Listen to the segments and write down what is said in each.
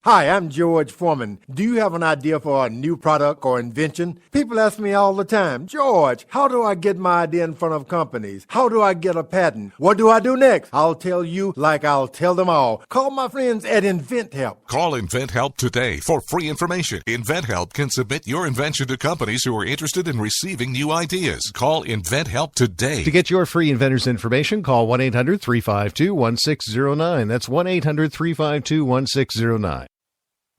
Hi, I'm George Foreman. Do you have an idea for a new product or invention? People ask me all the time, George, how do I get my idea in front of companies? How do I get a patent? What do I do next? I'll tell you like I'll tell them all. Call my friends at InventHelp. Call InventHelp today for free information. InventHelp can submit your invention to companies who are interested in receiving new ideas. Call InventHelp today. To get your free inventor's information, call 1-800-352-1609. That's 1-800-352-1609.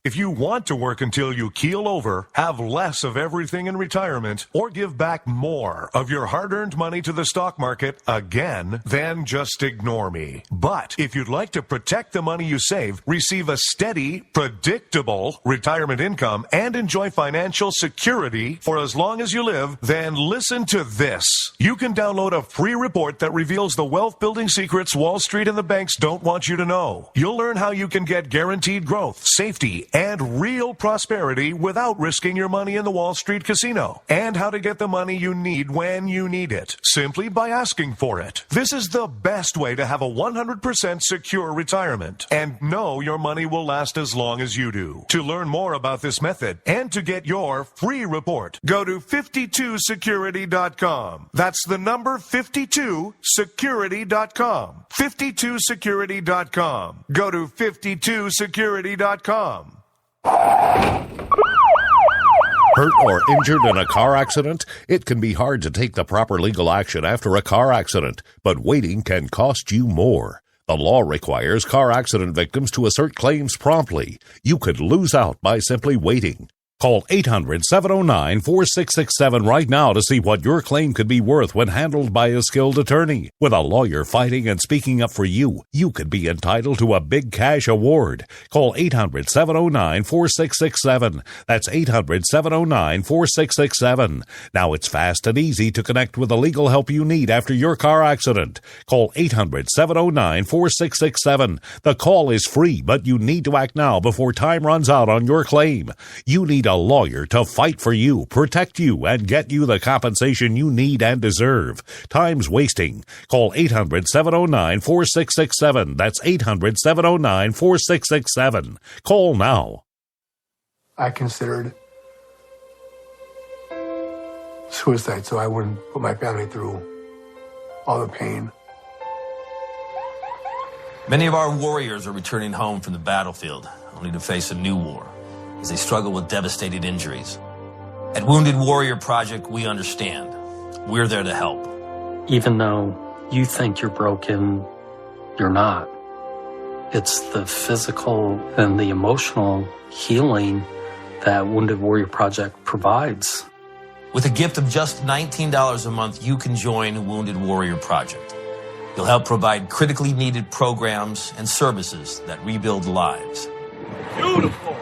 If you want to work until you keel over, have less of everything in retirement, or give back more of your hard-earned money to the stock market again, then just ignore me. But if you'd like to protect the money you save, receive a steady, predictable retirement income, and enjoy financial security for as long as you live, then listen to this. You can download a free report that reveals the wealth-building secrets Wall Street and the banks don't want you to know. You'll learn how you can get guaranteed growth, safety, and real prosperity without risking your money in the Wall Street casino, and how to get the money you need when you need it, simply by asking for it. This is the best way to have a 100% secure retirement and know your money will last as long as you do. To learn more about this method and to get your free report, go to 52security.com. That's the number 52security.com. 52security.com. Go to 52security.com. Hurt or injured in a car accident? It can be hard to take the proper legal action after a car accident, but waiting can cost you more. The law requires car accident victims to assert claims promptly. You could lose out by simply waiting. Call 800-709-4667 right now to see what your claim could be worth when handled by a skilled attorney. With a lawyer fighting and speaking up for you, you could be entitled to a big cash award. Call 800-709-4667. That's 800-709-4667. Now it's fast and easy to connect with the legal help you need after your car accident. Call 800-709-4667. The call is free, but you need to act now before time runs out on your claim. You need a lawyer to fight for you, protect you, and get you the compensation you need and deserve. Time's wasting. Call 800-709-4667. That's 800-709-4667. Call now. I considered suicide so I wouldn't put my family through all the pain. Many of our warriors are returning home from the battlefield, only to face a new war as they struggle with devastating injuries. At Wounded Warrior Project, we understand. We're there to help. Even though you think you're broken, you're not. It's the physical and the emotional healing that Wounded Warrior Project provides. With a gift of just $19 a month, you can join Wounded Warrior Project. You'll help provide critically needed programs and services that rebuild lives. Beautiful.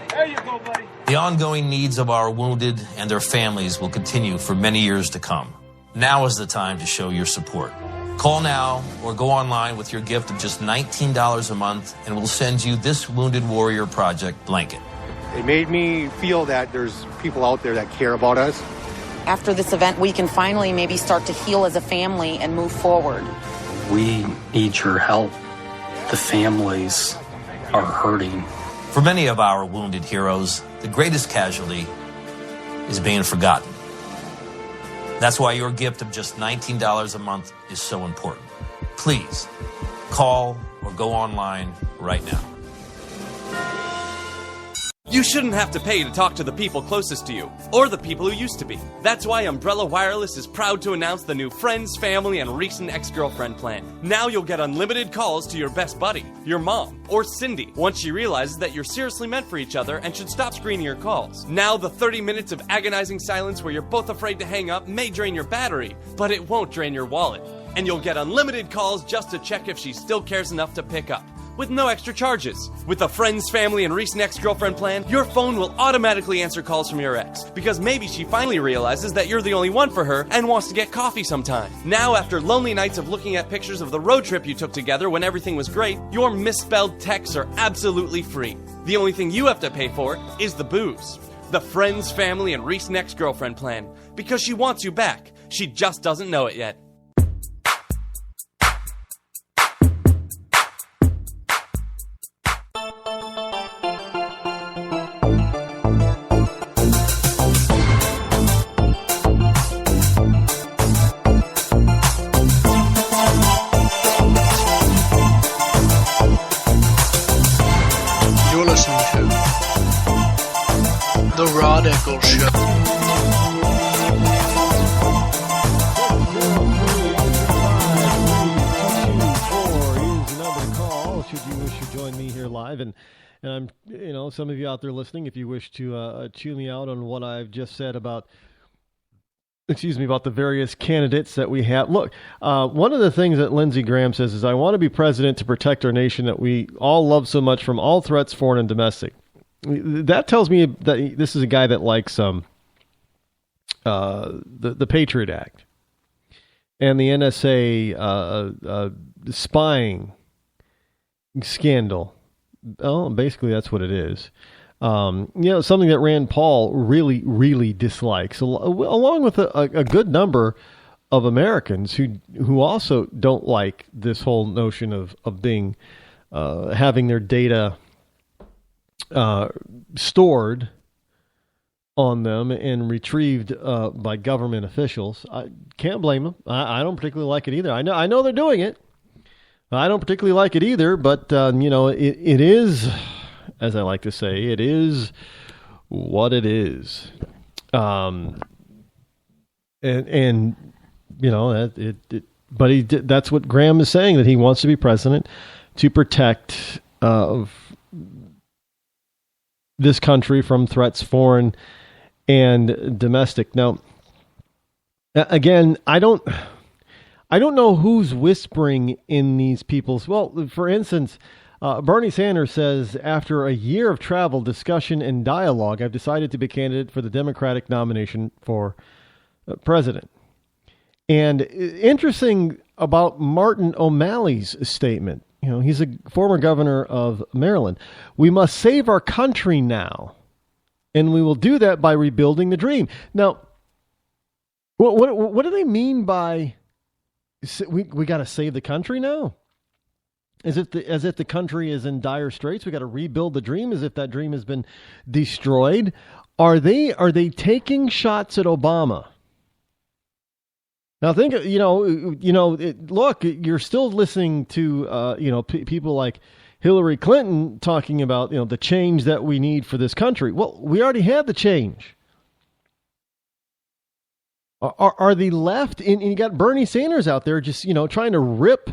There you go, buddy. The ongoing needs of our wounded and their families will continue for many years to come. Now is the time to show your support. Call now or go online with your gift of just $19 a month and we'll send you this Wounded Warrior Project blanket. It made me feel that there's people out there that care about us. After this event, we can finally maybe start to heal as a family and move forward. We need your help. The families are hurting. For many of our wounded heroes, the greatest casualty is being forgotten. That's why your gift of just $19 a month is so important. Please call or go online right now. You shouldn't have to pay to talk to the people closest to you, or the people who used to be. That's why Umbrella Wireless is proud to announce the new Friends, Family, and Recent Ex-Girlfriend plan. Now you'll get unlimited calls to your best buddy, your mom, or Cindy, once she realizes that you're seriously meant for each other and should stop screening your calls. Now the 30 minutes of agonizing silence where you're both afraid to hang up may drain your battery, but it won't drain your wallet. And you'll get unlimited calls just to check if she still cares enough to pick up, with no extra charges. With the Friends, Family, and Recent Ex-Girlfriend plan, your phone will automatically answer calls from your ex, because maybe she finally realizes that you're the only one for her and wants to get coffee sometime. Now, after lonely nights of looking at pictures of the road trip you took together when everything was great, your misspelled texts are absolutely free. The only thing you have to pay for is the booze. The Friends, Family, and Recent Ex-Girlfriend plan, because she wants you back. She just doesn't know it yet. listening to The Rod Eccles Show. Should you wish to join me here live, and I'm, some of you out there listening, if you wish to chew me out on what I've just said about the various candidates that we have. Look, one of the things that Lindsey Graham says is, I want to be president to protect our nation that we all love so much from all threats, foreign and domestic. That tells me that this is a guy that likes the Patriot Act and the NSA spying scandal. Oh, basically that's what it is. Something that Rand Paul really, really dislikes, along with a good number of Americans who also don't like this whole notion of being having their data stored on them and retrieved by government officials. I can't blame them. I don't particularly like it either. I know they're doing it. I don't particularly like it either, but, it is, as I like to say, it is what it is. But that's what Graham is saying, that he wants to be president to protect this country from threats, foreign and domestic. Now, again, I don't know who's whispering in these people's... Well, for instance, Bernie Sanders says, after a year of travel, discussion, and dialogue, I've decided to be candidate for the Democratic nomination for president. And interesting about Martin O'Malley's statement. He's a former governor of Maryland. We must save our country now, and we will do that by rebuilding the dream. Now, what do they mean by... We got to save the country now? As if the country is in dire straits? We got to rebuild the dream as if that dream has been destroyed? Are they taking shots at Obama? Now think, look, you're still listening to people like Hillary Clinton talking about the change that we need for this country. Well, we already had the change. Are the left, and you got Bernie Sanders out there just, trying to rip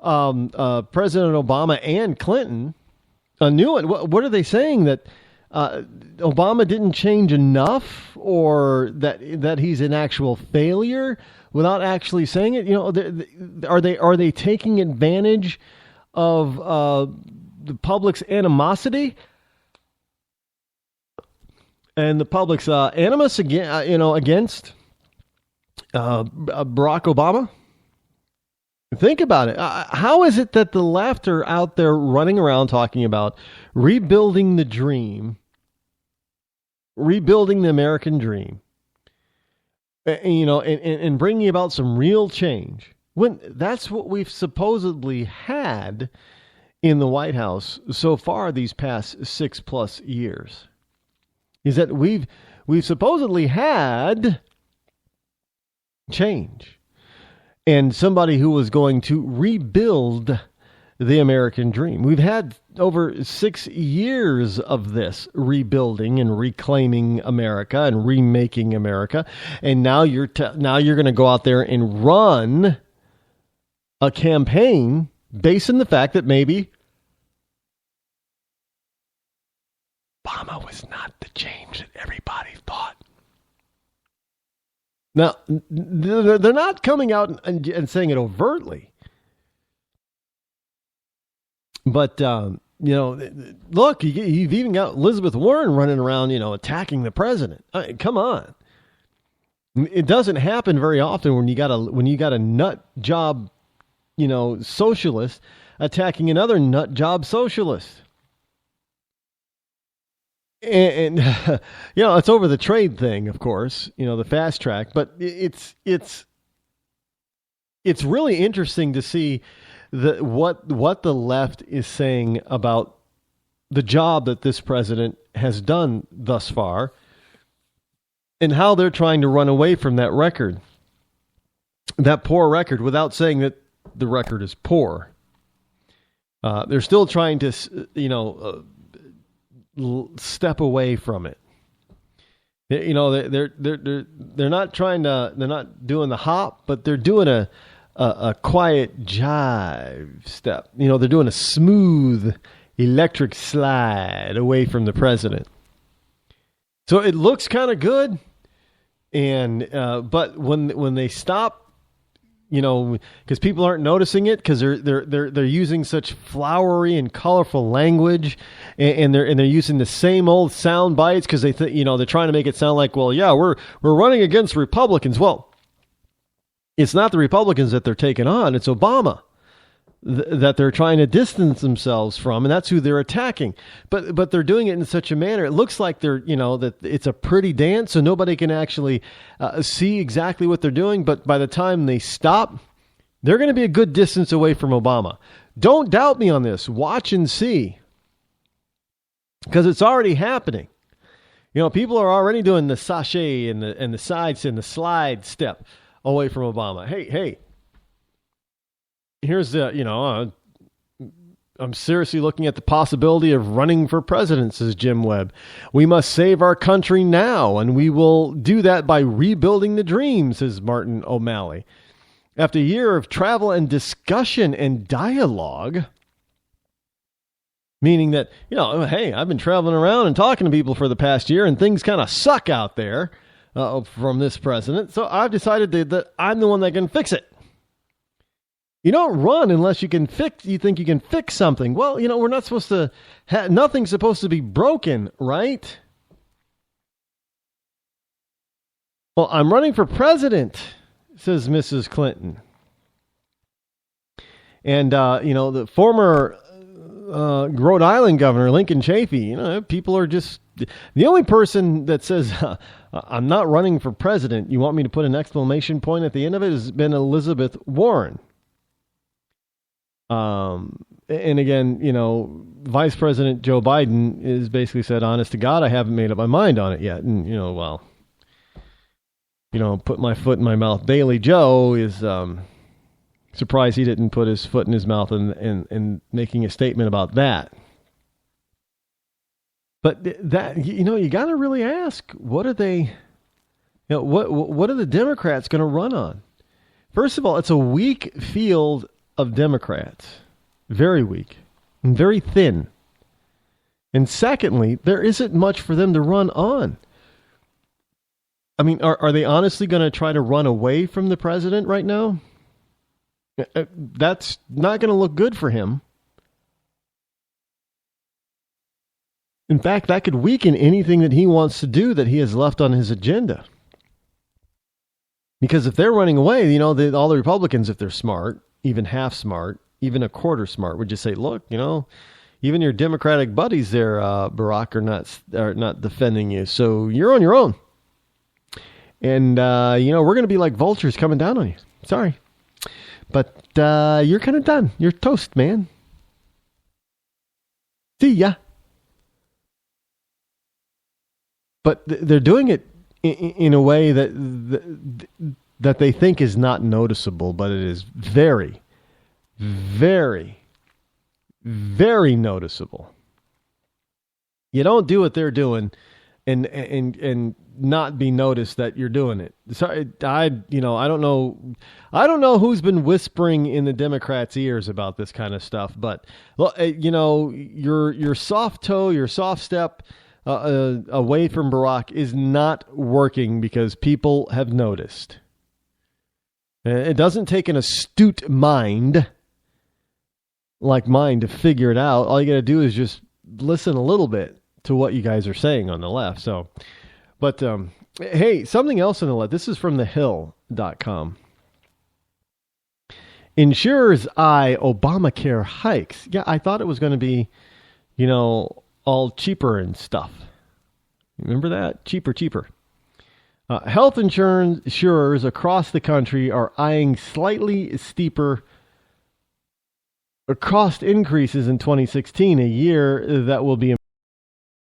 President Obama and Clinton a new one. What are they saying? That Obama didn't change enough, or that he's an actual failure without actually saying it? Are they taking advantage of the public's animosity and the public's animus against Barack Obama? Think about it. How is it that the left are out there running around talking about rebuilding the dream, rebuilding the American dream, and bringing about some real change, when that's what we've supposedly had in the White House so far these past 6+ years? Is that we've supposedly had change, and somebody who was going to rebuild the American dream. We've had over 6 years of this rebuilding and reclaiming America and remaking America, and now you're going to go out there and run a campaign based on the fact that maybe Obama was not the change that everybody thought. Now, they're not coming out and saying it overtly. But, look, you've even got Elizabeth Warren running around, attacking the president. Come on. It doesn't happen very often when you got a nut job, socialist attacking another nut job socialist. And it's over the trade thing, of course, the fast track, but it's really interesting to see what the left is saying about the job that this president has done thus far, and how they're trying to run away from that record, that poor record, without saying that the record is poor. They're still trying to, step away from it. You know, they're not trying to, they're not doing the hop, but they're doing a quiet jive step. You know, they're doing a smooth electric slide away from the president. So it looks kind of good. And but when they stop, you know, because people aren't noticing it because they're using such flowery and colorful language, and they're using the same old sound bites because they're trying to make it sound like, well, yeah, we're running against Republicans. Well, it's not the Republicans that they're taking on; it's Obama that they're trying to distance themselves from, and that's who they're attacking. But they're doing it in such a manner, it looks like that it's a pretty dance, so nobody can actually see exactly what they're doing. But by the time they stop, they're going to be a good distance away from Obama. Don't doubt me on this. Watch and see, because it's already happening. You know, people are already doing the sachet and the sides and the slide step away from Obama. Hey. Here's the, I'm seriously looking at the possibility of running for president, says Jim Webb. We must save our country now, and we will do that by rebuilding the dream, says Martin O'Malley. After a year of travel and discussion and dialogue, meaning that, hey, I've been traveling around and talking to people for the past year, and things kind of suck out there from this president, so I've decided that I'm the one that can fix it. You don't run unless you think you can fix something. Well, we're not supposed to, nothing's supposed to be broken, right? Well, I'm running for president, says Mrs. Clinton. And, the former Rhode Island governor, Lincoln Chafee, people are just, the only person that says, I'm not running for president, you want me to put an exclamation point at the end of it, has been Elizabeth Warren. And again, Vice President Joe Biden is basically said, honest to God, I haven't made up my mind on it yet. And, put my foot in my mouth. Bailey Joe is surprised he didn't put his foot in his mouth and making a statement about that. But that, you got to really ask, what are they, what are the Democrats going to run on? First of all, it's a weak field of Democrats, very weak and very thin. And secondly, there isn't much for them to run on. I mean, are they honestly going to try to run away from the president right now? That's not going to look good for him. In fact, that could weaken anything that he wants to do that he has left on his agenda. Because if they're running away, all the Republicans, if they're smart, even half smart, even a quarter smart, would just say, look, even your Democratic buddies there, Barack, are not defending you. So you're on your own. And, we're going to be like vultures coming down on you. Sorry. But you're kind of done. You're toast, man. See ya. But they're doing it in a way that they think is not noticeable, but it is very, very, very noticeable. You don't do what they're doing and not be noticed that you're doing it. Sorry, I don't know who's been whispering in the Democrats' ears about this kind of stuff, but your soft toe, your soft step away from Barack is not working because people have noticed. It doesn't take an astute mind like mine to figure it out. All you got to do is just listen a little bit to what you guys are saying on the left. So, but hey, something else on the left. This is from thehill.com. Insurers eye Obamacare hikes. Yeah, I thought it was going to be, all cheaper and stuff. Remember that? Cheaper. Health insurers across the country are eyeing slightly steeper cost increases in 2016, a year that will be